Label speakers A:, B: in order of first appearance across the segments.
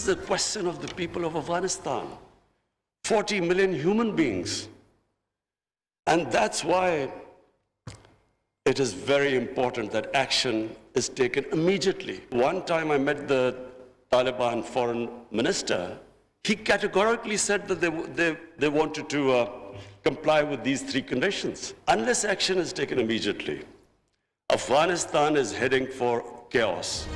A: is the question of the people of Afghanistan. 40 million human beings. And that's why it is very important that action is taken immediately. One time I met the Taliban foreign minister. He categorically said that they wanted to comply with these three conditions. Unless action is taken immediately, Afghanistan is heading for chaos.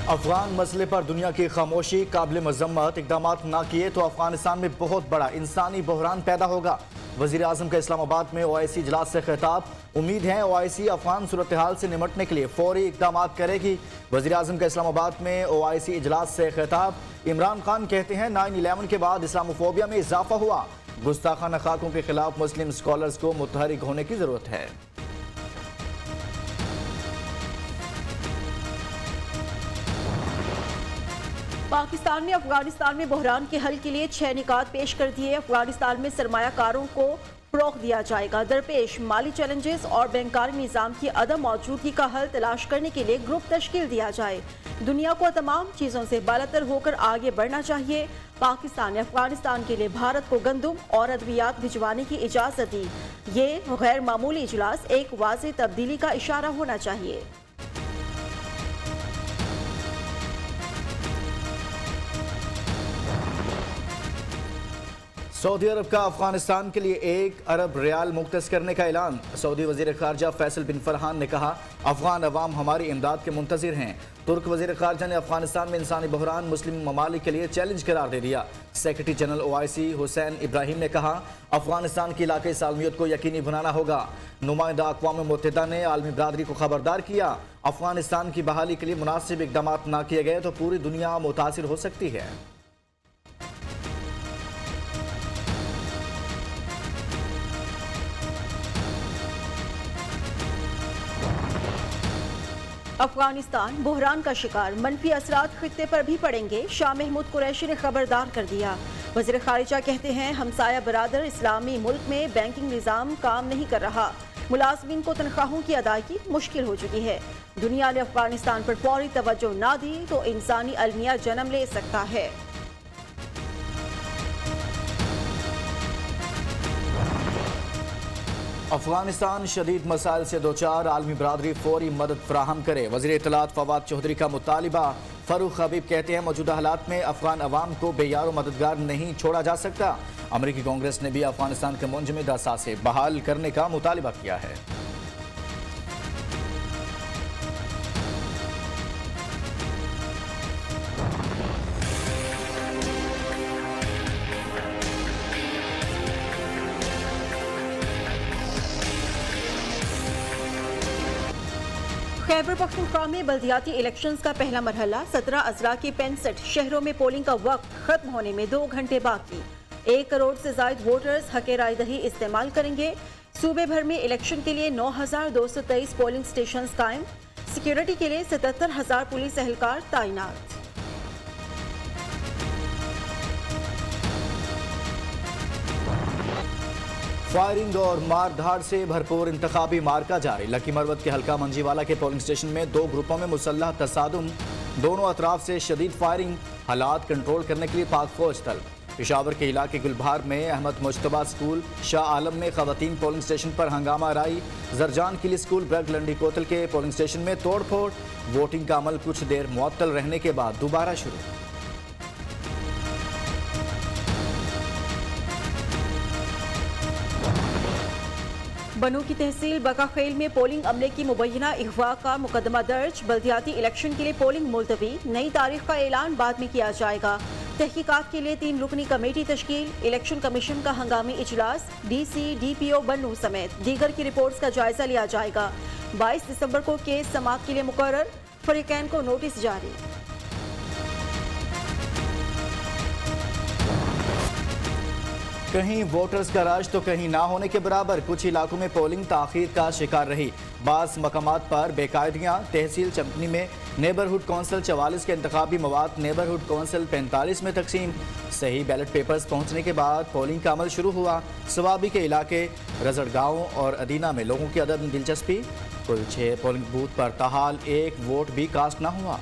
B: Afghan मसले पर दुनिया की खामोशी काबिल मजम्मत, इकदामात ना किए तो अफगानिस्तान में बहुत बड़ा इंसानी बहरान पैदा होगा। वजीर आजम का इस्लामाबाद में OIC इजलास से खिताब। उम्मीद है OIC अफगान सूरत हाल से निमटने के लिए फौरी इकदाम करेगी। वजीर आजम का इस्लामाबाद में OIC इजलास से खिताब। इमरान खान कहते हैं 9/11 के बाद इस्लामोफोबिया में इजाफा हुआ। गुस्ताखाना खाकों के खिलाफ मुस्लिम स्कॉलर्स को मुतहरिक होने की जरूरत है।
C: पाकिस्तान ने अफगानिस्तान में बहरान के हल के लिए 6 निकात पेश कर दिए। अफगानिस्तान में सरमायाकारों को फ़रोग़ दिया जाएगा। दरपेश माली चैलेंजेस और बैंकारी निज़ाम की अदम मौजूदगी का हल तलाश करने के लिए ग्रुप तश्कील दिया जाए। दुनिया को तमाम चीज़ों से बालातर होकर आगे बढ़ना चाहिए। पाकिस्तान ने अफगानिस्तान के लिए भारत को गंदम और अद्वियात भिजवाने की इजाज़त दी। ये गैर मामूली इजलास एक वाज़ेह तब्दीली का इशारा होना चाहिए।
B: सऊदी अरब का अफगानिस्तान के लिए 1 अरब रियाल मुख्तस करने का ऐलान। सऊदी वजीर खारजा फैसल बिन फरहान ने कहा, अफगान अवाम हमारी इमदाद के मुंतज़िर हैं। तुर्क वजीर खारजा ने अफगानिस्तान में इंसानी बहरान मुस्लिम ममालिक के लिए चैलेंज करार दे दिया। Secretary general OIC Hussain Ibrahim ने कहा, अफगानिस्तान की इलाक़ाई सालमियत को यकीनी बनाना होगा। नुमाइंदा अक़वाम मुत्तहिदा ने आलमी बरादरी को खबरदार किया, अफगानिस्तान की बहाली के लिए मुनासिब इक़दाम न किए गए तो पूरी दुनिया मुतासिर हो सकती है।
C: अफगानिस्तान बहरान का शिकार, मनफी असरात खित्ते पर भी पड़ेंगे। शाह महमूद कुरैशी ने खबरदार कर दिया। वज़ीर ख़ारिजा कहते हैं, हमसाया बरादर इस्लामी मुल्क में बैंकिंग निज़ाम काम नहीं कर रहा। मुलाज़मीन को तनख्वाहों की अदायगी मुश्किल हो चुकी है। दुनिया ने अफगानिस्तान पर फौरी तवज्जो ना दी तो इंसानी अलमिया जन्म ले सकता है।
B: अफगानिस्तान शदीद मसाइल से दो चार, आलमी बरादरी फौरी मदद फराहम करे। वज़ीर इत्तलात फवाद चौधरी का मुतालिबा। फ़ारूक हबीब कहते हैं, मौजूदा हालात में अफगान अवाम को बेयार मददगार नहीं छोड़ा जा सकता। अमरीकी कांग्रेस ने भी अफगानिस्तान के मुंजमद असासे बहाल करने का मुतालिबा किया है।
C: खैबर पख्तूनख्वा में बल्दियाती इलेक्शंस का पहला मरहला 17 अजला के 65 शहरों में पोलिंग का वक्त खत्म होने में 2 घंटे बाकी। 1 करोड़ से ज्यादा वोटर्स हक़ राय दही इस्तेमाल करेंगे। सूबे भर में इलेक्शन के लिए 9,223 पोलिंग स्टेशन कायम। सिक्योरिटी के लिए 77,000 पुलिस एहलकार तैनात।
B: फायरिंग और मार धाड़ से भरपूर इंतखाबी मार्का जारी। लकी मरवत के हल्का मंजीवाला के पोलिंग स्टेशन में 2 ग्रुपों में मुसल्लह तसादुम, दोनों अतराफ से शदीद फायरिंग। हालात कंट्रोल करने के लिए पाक फौज तलब। पेशावर के इलाके गुलबहार में अहमद मुश्तबा स्कूल, शाह आलम में खवातीन पोलिंग स्टेशन पर हंगामा राई। जरजान किली स्कूल ब्रग लंडी कोतल के पोलिंग स्टेशन में तोड़ फोड़। वोटिंग का अमल कुछ देर मुअत्तल रहने के बाद दोबारा शुरू।
C: बनू की तहसील बकाखेल में पोलिंग अमले की मुबैना अगवा का मुकदमा दर्ज। बल्दियाती इलेक्शन के लिए पोलिंग मुलतवी, नई तारीख का ऐलान बाद में किया जाएगा। तहकीकात के लिए 3 रुकनी कमेटी तश्कील। इलेक्शन कमीशन का हंगामी इजलास। DC, DPO बनू समेत दीगर की रिपोर्ट्स का जायजा लिया जाएगा। 22 दिसंबर को केस समाअत के लिए मुकर्रर। फरीकैन को नोटिस जारी।
B: कहीं वोटर्स का रश तो कहीं ना होने के बराबर। कुछ इलाकों में पोलिंग ताखीर का शिकार रही। बास मकामात पर बेकायदियाँ। तहसील चंपनी में नेबरहुड कौंसिल 44 के इंतखाबी मवाद नेबरहुड कौंसिल 45 में तकसीम। सही बैलेट पेपर्स पहुँचने के बाद पोलिंग का अमल शुरू हुआ। सवाबी के इलाके रजड़गांव और अदीना में लोगों की अदद दिलचस्पी। कुल 6 पोलिंग बूथ पर ताहाल 1 वोट भी कास्ट न हुआ।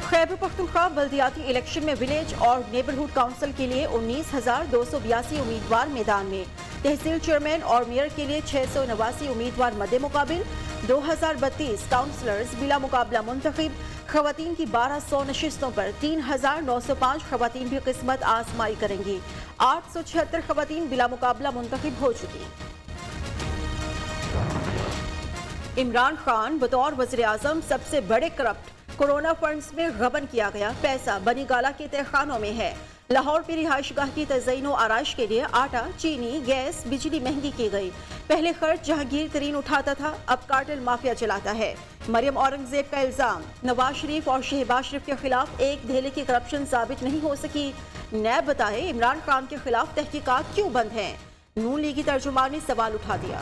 C: खैबर पख्तूनख्वा बल्दियाती इलेक्शन में विलेज और नेबरहुड काउंसिल के लिए 19,282 उम्मीदवार मैदान में। तहसील चेयरमैन और मेयर के लिए 689 उम्मीदवार मद्दे मुकाबिल। 2032 काउंसलर्स बिला मुकाबला मुंतखब। खवातीन की 1200 नशिस्तों पर 3,905 खवातीन भी किस्मत आजमाई करेंगी। 876 खवातीन बिला मुकाबला मुंतखब हो चुकी। इमरान खान बतौर वज़ीर आज़म सबसे बड़े करप्ट। कोरोना फंड्स में गबन किया गया पैसा बनी गाला के तहखानों में है। लाहौर में रिहाइशगाह की तज़यीन व आराइश के लिए आटा, चीनी, गैस, बिजली महंगी की गई। पहले खर्च जहांगीर तरीन उठाता था, अब कार्टेल माफिया चलाता है। मरियम औरंगजेब का इल्जाम, नवाज शरीफ और शहबाज शरीफ के खिलाफ एक धेले की करप्शन साबित नहीं हो सकी। नैब बताए इमरान खान के खिलाफ तहकीकात क्यों बंद हैं। नून लीग की तर्जुमान ने सवाल उठा दिया।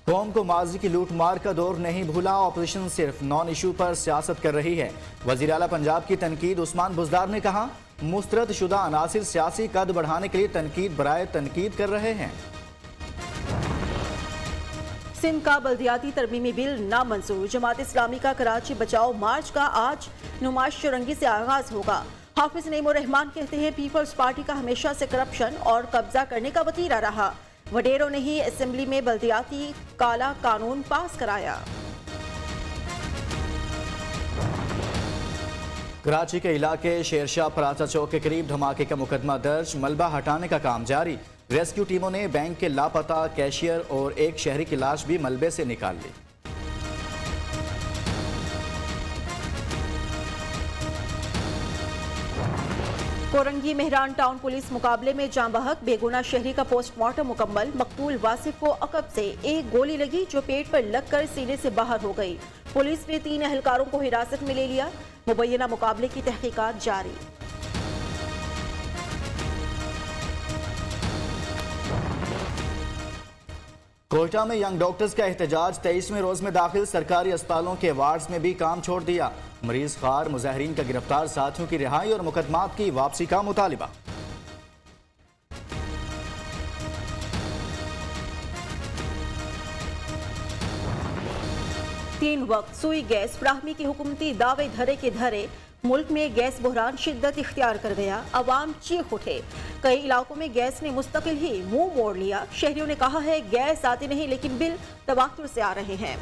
B: कौम को माजी की लूट मार का दौर नहीं भूला, ऑपोजिशन सिर्फ नॉन इशू पर सियासत कर रही है। वजीर आला पंजाब की तनकीद उस्मान बुज़दार ने कहा, मुस्तरद शुदा अनासिर सियासी कद बढ़ाने के लिए तनकीद बराए तनकीद कर रहे हैं।
C: सिंध का बल्दियाती तरमीमी बिल नामंजूर। जमात इस्लामी का कराची बचाओ मार्च का आज नुमाइश चुरंगी से आगाज होगा। हाफिज नईमुर रहमान कहते हैं पीपल्स पार्टी का हमेशा से करप्शन और कब्जा करने का वतीरा रहा। वडेरों ने ही असेंबली में बल्दियाती काला कानून पास कराया।
B: कराची के इलाके शेरशाह पराचा चौक के करीब धमाके का मुकदमा दर्ज, मलबा हटाने का काम जारी। रेस्क्यू टीमों ने बैंक के लापता कैशियर और एक शहरी की लाश भी मलबे से निकाल ली।
C: कोरंगी मेहरान टाउन पुलिस मुकाबले में जांबहक बेगुना शहरी का पोस्टमार्टम मुकम्मल। मकतूल वासिफ को अकब से एक गोली लगी जो पेट पर लगकर सीने से बाहर हो गई। पुलिस ने 3 एहलकारों को हिरासत में ले लिया। मुबैना मुकाबले की तहकीकात जारी।
B: कोयटा में यंग डॉक्टर्स का एहतजाज, 23वें रोज में दाखिल सरकारी अस्पतालों के वार्ड्स में भी काम छोड़ दिया। मरीज खार मुजाहरीन का गिरफ्तार साथियों की रिहाई और मुकदमात की वापसी का मुतालिबा।
C: तीन वक्त सुई गैस फ्राहमी की हुकूमती दावे धरे के धरे मुल्क में गैस बहरान शिद्दत इख्तियार कर गया। अवाम चीख उठे। कई इलाकों में गैस ने मुस्तकिल ही मुंह मोड़ लिया। शहरियों ने कहा है गैस आती नहीं लेकिन बिल तवातुर से आ रहे हैं।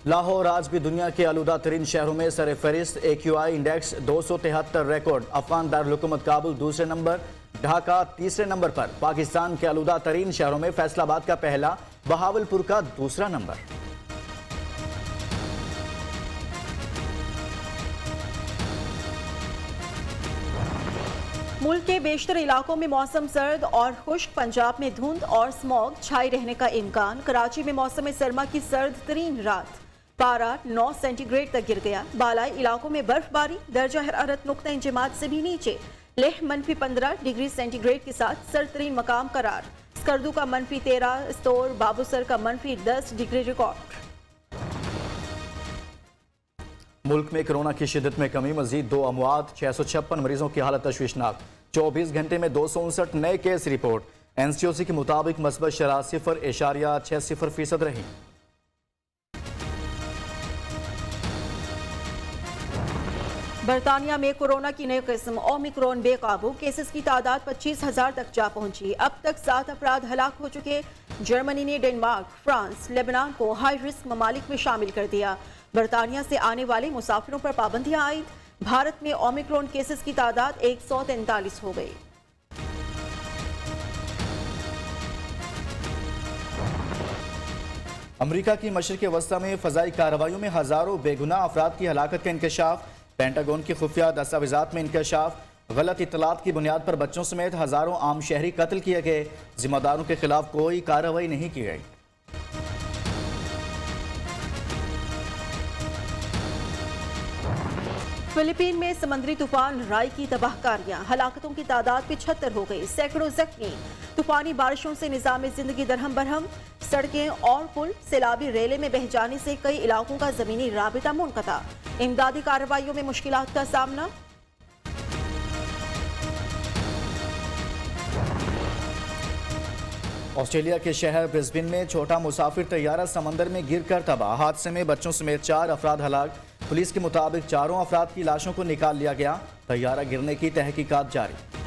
B: लाहौर आज भी दुनिया के आलूदा तरीन शहरों में सर फहरिस्त। AQI index 273 record. अफगान दारुल काबुल दूसरे नंबर, ढाका तीसरे नंबर पर। पाकिस्तान के आलूदा तरीन शहरों में फैसलाबाद का पहला, बहावलपुर का दूसरा नंबर।
C: मुल्क के बेशतर इलाकों में मौसम सर्द और खुश्क। पंजाब में धुंध और स्मॉग छाई रहने का इम्कान। कराची में मौसम सरमा की सर्द तरीन रात, पारा 9 सेंटीग्रेड तक गिर गया। बालाई इलाकों में बर्फबारी, दर्जा हरारत नुक्ता इंजमात से भी नीचे। लेह -15 डिग्री सेंटीग्रेड के साथ सर्द तरीन मकाम करार। स्कर्दू का -13, स्तोर बाबूसर का -10 डिग्री रिकॉर्ड।
B: मुल्क में कोरोना की शिद्दत में कमी, मजीद 2 अमवात, 656 मरीजों की हालत तशवीशनाक। 24 घंटे में 259 नए केस रिपोर्ट। NCOC के मुताबिक मस्बत शरह 0.60% रही।
C: बरतानिया में कोरोना की नई किस्म ओमिक्रॉन बेकाबू। केसेस की तादाद 25,000 तक जा पहुंची। अब तक 7 अफराद हलाक हो चुके। जर्मनी ने डेनमार्क, फ्रांस, लेबनान को हाई रिस्क ममालिक में शामिल कर दिया। बरतानिया से आने वाले मुसाफिरों पर पाबंदियां आयद। भारत में ओमिक्रॉन केसेस की तादाद 143 हो गई।
B: अमरीका की मशरिक़ वस्ता में फ़ज़ाई कार्रवाइयों में हज़ारों बेगुनाह अफराद की हलाकत का इंकशाफ। पेंटागन की खुफिया दस्तावेज़ात में इंकशाफ। गलत इत्तलात की बुनियाद पर बच्चों समेत हज़ारों आम शहरी कत्ल किए गए। जिम्मेदारों के खिलाफ कोई कार्रवाई नहीं की गई।
C: फिलीपीन में समंदरी तूफान राई की तबाहकारियां, हलाकतों की तादाद 75 हो गई। सैकड़ों जख्मी। तूफानी बारिशों से निज़ाम जिंदगी दरहम बरहम। सड़कें और पुल सैलाबी रेले में बह जाने से कई इलाकों का जमीनी राबिता मुनक़ता। इमदादी कार्रवाइयों में मुश्किलात का सामना।
B: ऑस्ट्रेलिया के शहर ब्रिस्बेन में छोटा मुसाफिर तैयारा समंदर में गिरकर तबाह। हादसे में बच्चों समेत 4 अफराद हलाक। पुलिस के मुताबिक चारों अफराद की लाशों को निकाल लिया गया। तैयारा गिरने की तहकीकात जारी।